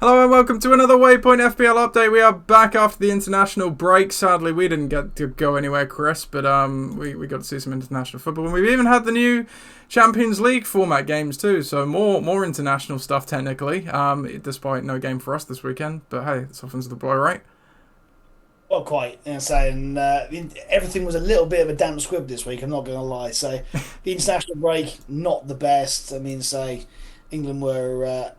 Hello and welcome to another Waypoint FPL update. We are back after the international break. Sadly, we didn't get to go anywhere, Chris, but we got to see some international football. And we've even had the new Champions League format games too, so more international stuff technically, despite no game for us this weekend. But hey, it softens the blow, right? Well, quite. Everything was a little bit of a damp squib this week. I'm not going to lie. So, the international break not the best. England weren't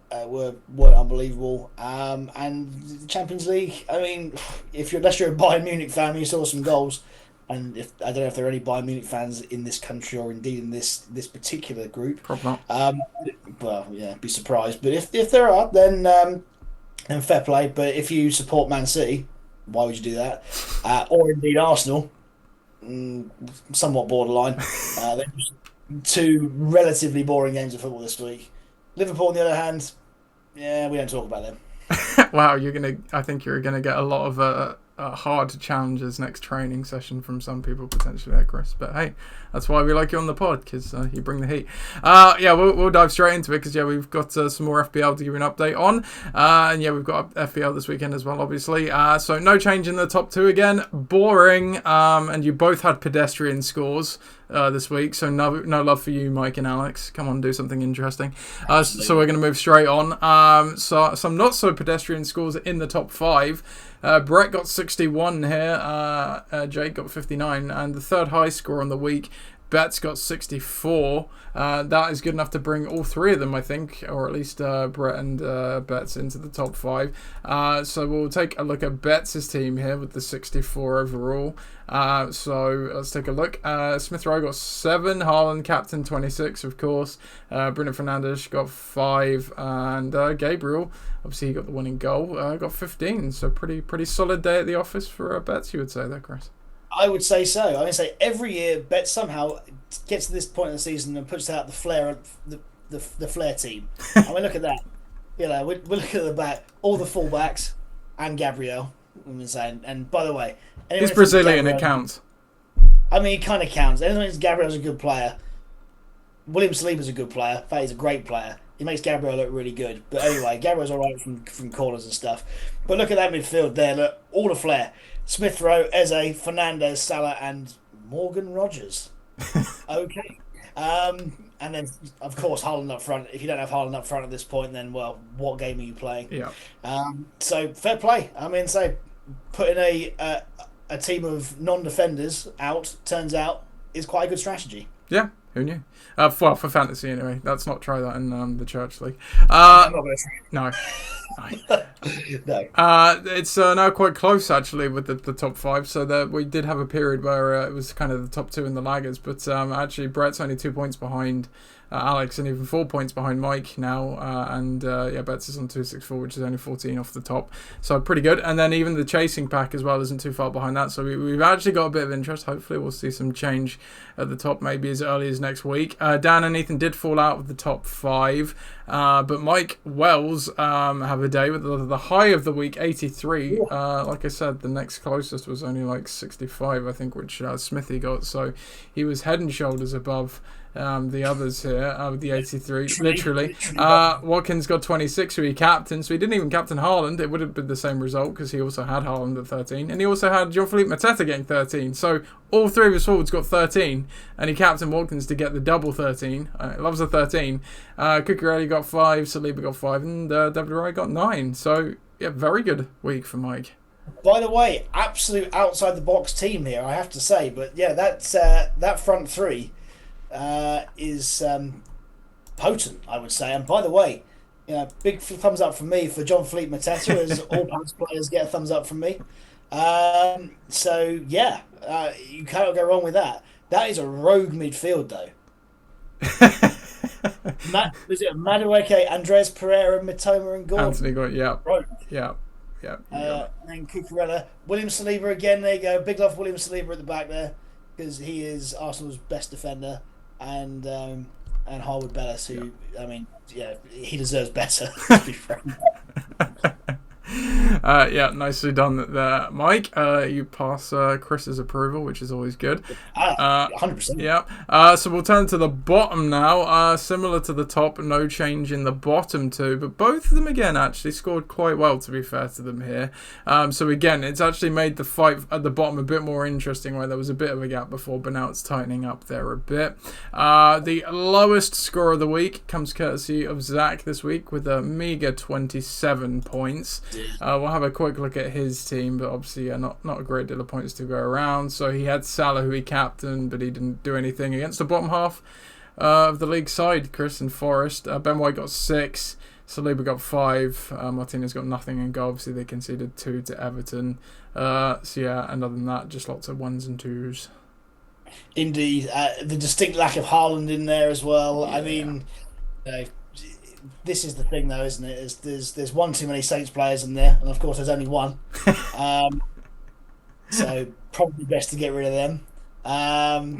unbelievable. And the Champions League. I mean, unless you're a Bayern Munich fan, you saw some goals. And if I don't know if there are any Bayern Munich fans in this country or indeed in this particular group. Probably not. Well, yeah, be surprised. But if there are, then fair play. But if you support Man City, why would you do that? Or indeed Arsenal, somewhat borderline. They're just two relatively boring games of football this week. Liverpool, on the other hand, yeah, we don't talk about them. Wow, I think you're gonna get a lot of hard challenges next training session from some people potentially there, Chris. But hey, that's why we like you on the pod, because you bring the heat. Yeah, we'll dive straight into it because we've got some more FPL to give you an update on, and yeah, we've got FPL this weekend as well, obviously. So no change in the top two again. Boring. And you both had pedestrian scores this week, so no love for you, Mike and Alex. Come on, do something interesting. So we're going to move straight on. So some not so pedestrian scores in the top five. Brett got 61 here, Jake got 59, and the third high score on the week, Betts got 64. That is good enough to bring all three of them, I think, or at least Brett and Betts into the top five. So we'll take a look at Betts' team here with the 64 overall. So let's take a look. Smith Rowe got 7, Haaland captain 26, of course. Bruno Fernandes got 5, and Gabriel, obviously he got the winning goal, got 15. So pretty solid day at the office for Betts, you would say there, Chris. I would say so. I would say every year, Bet somehow gets to this point in the season and puts out the flair team. I mean, look at that. We're looking at the back, all the fullbacks, and Gabriel. I'm saying, and by the way, He's Brazilian, it counts. I mean, it kind of counts. Anyone thinks Gabriel's a good player. William Saliba's a good player. In fact, he's a great player. He makes Gabriel look really good. But anyway, Gabriel's all right from corners and stuff. But look at that midfield there. Look, all the flair. Smith Rowe, Eze, Fernandez, Salah, and Morgan Rogers. Okay. And then, of course, Haaland up front. If you don't have Haaland up front at this point, then, well, what game are you playing? Yeah. So, fair play. I mean, putting a team of non-defenders out, turns out, is quite a good strategy. Yeah, who knew? Well, for fantasy anyway. Let's not try that in the church league. I'm not going to try. No. No. It's now quite close actually with the top five. So that we did have a period where it was kind of the top two in the laggers, but actually Brett's only 2 points behind Alex and even 4 points behind Mike now, and Betts is on 264, which is only 14 off the top, so pretty good. And then even the chasing pack as well isn't too far behind that, so we've actually got a bit of interest. Hopefully we'll see some change at the top maybe as early as next week. Dan and Ethan did fall out of the top five, but Mike Wells have a day with the high of the week, 83. Like I said, the next closest was only like 65, I think, which Smithy got, so he was head and shoulders above the others here with the 83, literally. Watkins got 26, who he captained, so he didn't even captain Haaland. It would have been the same result because he also had Haaland at 13, and he also had Jean-Philippe Mateta getting 13. So all three of his forwards got 13, and he captained Watkins to get the double 13. Loves a 13. Cucurella got 5, Saliba got 5, and David Raya got 9. So yeah, very good week for Mike. By the way, absolute outside the box team here, I have to say. But yeah, that front three is potent, I would say. And by the way, big thumbs up from me for Jean-Philippe Mateta, as all Palace players get a thumbs up from me. So yeah, you cannot go wrong with that. That is a rogue midfield, though. Was it Madueke, Andres Pereira, Mitoma, and Gordon? Anthony got Rogue. yeah. And Cucurella, William Saliba again. There you go. Big love for William Saliba at the back there, because he is Arsenal's best defender, and Harwood Bellis, who I mean, yeah, he deserves better. To be frank. Yeah, nicely done there, Mike. You pass Chris's approval, which is always good. 100%. Yeah. So we'll turn to the bottom now. Similar to the top, no change in the bottom two, but both of them again actually scored quite well. To be fair to them here. So again, it's actually made the fight at the bottom a bit more interesting, where there was a bit of a gap before, but now it's tightening up there a bit. The lowest score of the week comes courtesy of Zach this week with a meager 27 points. We'll have a quick look at his team, but obviously not a great deal of points to go around. So he had Salah, who he captained, but he didn't do anything against the bottom half of the league side. Chris and Forrest. Ben White got 6. Saliba got 5. Martinez got nothing in goal. Obviously, they conceded 2 to Everton. So yeah, and other than that, just lots of 1s and 2s. Indeed. The distinct lack of Haaland in there as well. Yeah. I mean, this is the thing, though, isn't it? There's one too many Saints players in there, and of course, there's only one. So probably best to get rid of them.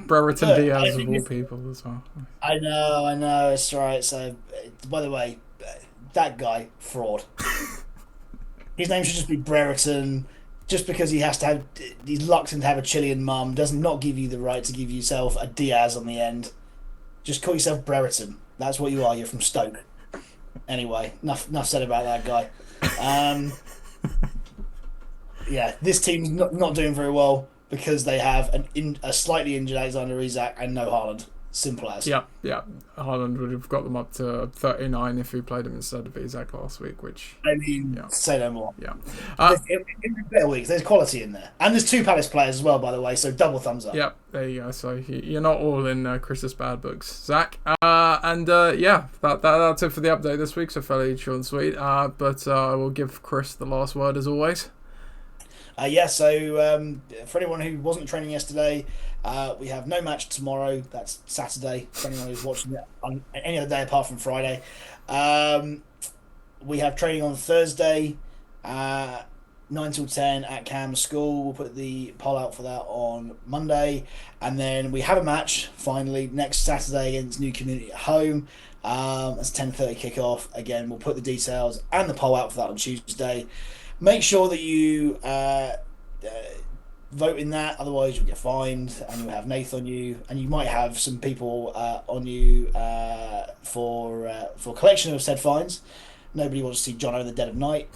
Brereton Diaz of all people as well. I know, it's right. So, by the way, that guy, fraud. His name should just be Brereton. Just because he's locked in to have a Chilean mum does not give you the right to give yourself a Diaz on the end. Just call yourself Brereton. That's what you are. You're from Stoke. Anyway, enough said about that guy. Yeah, this team's not doing very well because they have a slightly injured Alexander Isak and no Haaland. Simple as. Yeah. Haaland would have got them up to 39 if he played him instead of Isak last week, which... I mean, say no more. Yeah. In better weeks, there's quality in there. And there's 2 Palace players as well, by the way, so double thumbs up. Yeah, there you go. So you're not all in Chris's bad books, Zach. Yeah, that's it for the update this week, so fairly short and sweet. But I will give Chris the last word as always. So for anyone who wasn't training yesterday, we have no match tomorrow. That's Saturday. For anyone who's watching it on any other day apart from Friday, we have training on Thursday, 9 till 10 at Cam's school. We'll put the poll out for that on Monday, and then we have a match finally next Saturday against New Community at home. That's 10:30 kickoff. Again, we'll put the details and the poll out for that on Tuesday. Make sure that you vote in that, otherwise you'll get fined, and you'll have Nath on you, and you might have some people on you for collection of said fines. Nobody wants to see Jono in the dead of night.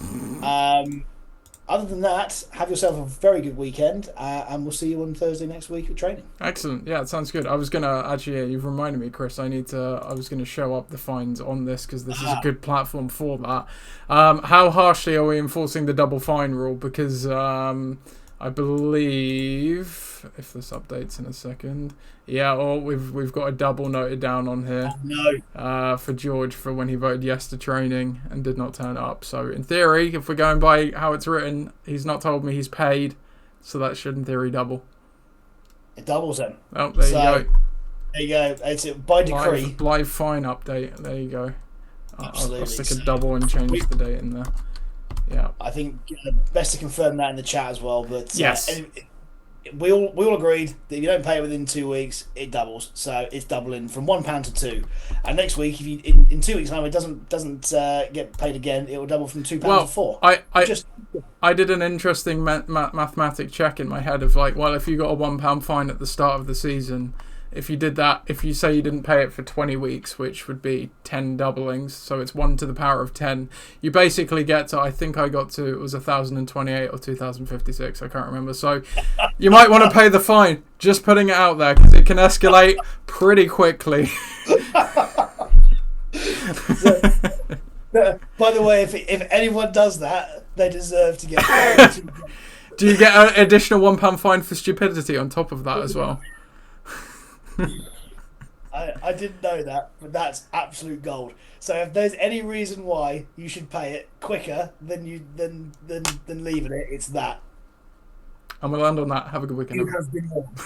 Other than that, have yourself a very good weekend, and we'll see you on Thursday next week at training. Excellent. Yeah, it sounds good. I was gonna actually, you've reminded me, Chris. I was gonna show up the fines on this because this is a good platform for that. How harshly are we enforcing the double fine rule? Because I believe, if this updates in a second, we've got a double noted down on here. No. For George for when he voted yes to training and did not turn up. So in theory, if we're going by how it's written, he's not told me he's paid, so that should in theory double. It doubles then. Oh, there you go. There you go. It's by decree. Live fine update. There you go. Absolutely. I'll stick a double and change the date in there. Yeah. I think best to confirm that in the chat as well. But yes. We all agreed that if you don't pay it within 2 weeks, it doubles. So it's doubling from £1 to 2. And next week, if you in 2 weeks' time it doesn't get paid again, it will double from £2 to 4. I did an interesting mathematic check in my head of like, well, if you got a £1 fine at the start of the season, if you did that, if you say you didn't pay it for 20 weeks, which would be 10 doublings, so it's 1 to the power of 10, you basically get to, I think I got to, it was 1,028 or 2,056, I can't remember. So you might want to pay the fine, just putting it out there, because it can escalate pretty quickly. By the way, if anyone does that, they deserve to get Do you get an additional £1 fine for stupidity on top of that as well? I didn't know that, but that's absolute gold. So if there's any reason why you should pay it quicker than leaving it, it's that. And we'll land on that. Have a good weekend. You have been warned.